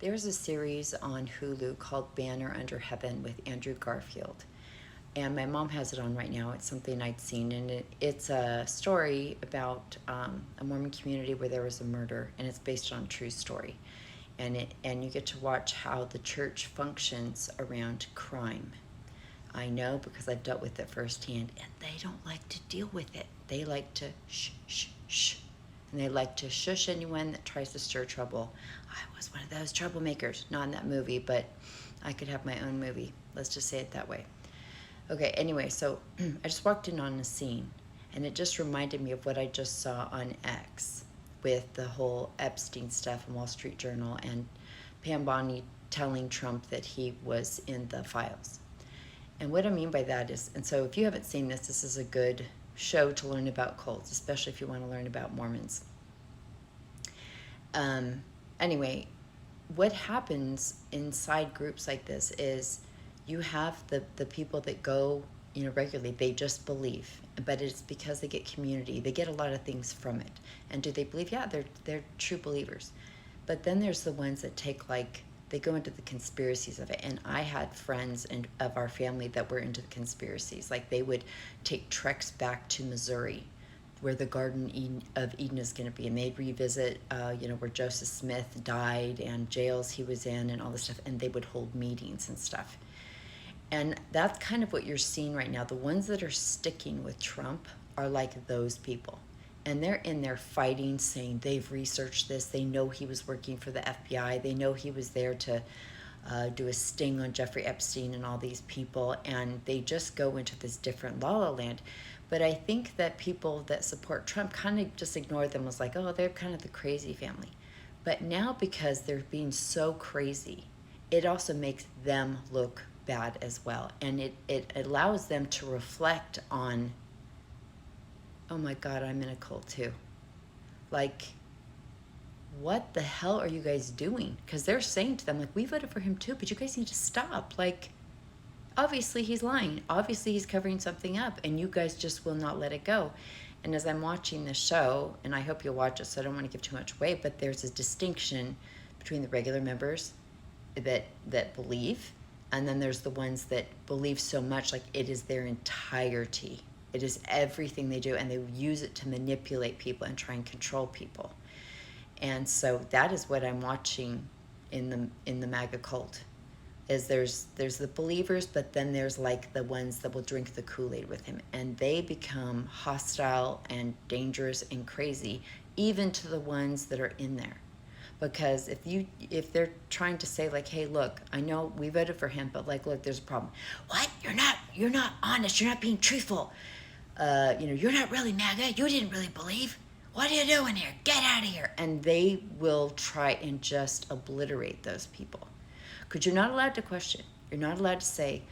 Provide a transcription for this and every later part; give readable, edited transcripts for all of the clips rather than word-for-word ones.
There's a series on Hulu called Banner Under Heaven with Andrew Garfield. And my mom has it on right now. It's something I'd seen. And it's a story about a Mormon community where there was a murder. And it's based on a true story. And you get to watch how the church functions around crime. I know because I've dealt with it firsthand. And they don't like to deal with it. They like to shh, shh, shh. And they like to shush anyone that tries to stir trouble. I was one of those troublemakers. Not in that movie, but I could have my own movie. Let's just say it that way. Okay, anyway, so I just walked in on a scene, and it just reminded me of what I just saw on X with the whole Epstein stuff in Wall Street Journal and Pam Bondi telling Trump that he was in the files. And what I mean by that is, and so if you haven't seen this, this is a good show to learn about cults, especially if you want to learn about Mormons. Anyway, what happens inside groups like this is you have the people that go, regularly, they just believe, but it's because they get community. They get a lot of things from it. And do they believe? Yeah, they're true believers. But then there's the ones that take they go into the conspiracies of it. And I had friends of our family that were into the conspiracies. Like they would take treks back to Missouri where the Garden of Eden is going to be. And they'd revisit, where Joseph Smith died and jails he was in and all this stuff. And they would hold meetings and stuff. And that's kind of what you're seeing right now. The ones that are sticking with Trump are like those people. And they're in there fighting, saying they've researched this. They know he was working for the FBI. They know he was there to do a sting on Jeffrey Epstein and all these people. And they just go into this different la-la land. But I think that people that support Trump kind of just ignore them as like, oh, they're kind of the crazy family. But now because they're being so crazy, it also makes them look bad as well. And it allows them to reflect on, oh my God, I'm in a cult too. Like, what the hell are you guys doing? Because they're saying to them, like, we voted for him too, but you guys need to stop. Like, obviously he's lying. Obviously he's covering something up, and you guys just will not let it go. And as I'm watching the show, and I hope you'll watch it, so I don't want to give too much away, but there's a distinction between the regular members that believe, and then there's the ones that believe so much, like it is their entirety. It is everything they do, and they use it to manipulate people and try and control people. And so that is what I'm watching in the MAGA cult. Is there's the believers, but then there's like the ones that will drink the Kool-Aid with him, and they become hostile and dangerous and crazy, even to the ones that are in there. Because if they're trying to say like, hey, look, I know we voted for him, but like, look, there's a problem. What? You're not honest. You're not being truthful. You're not really MAGA. You didn't really believe. What are you doing here? Get out of here. And they will try and just obliterate those people. Because you're not allowed to question. You're not allowed to say,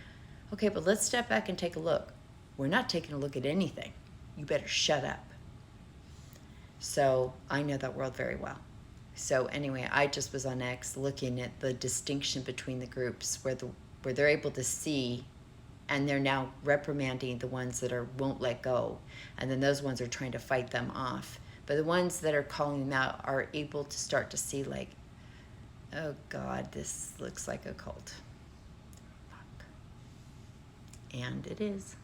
okay, but let's step back and take a look. We're not taking a look at anything. You better shut up. So I know that world very well. So anyway, I just was on X looking at the distinction between the groups where they're able to see, and they're now reprimanding the ones that won't let go, and then those ones are trying to fight them off. But the ones that are calling them out are able to start to see like, oh God, this looks like a cult. Fuck. And it is.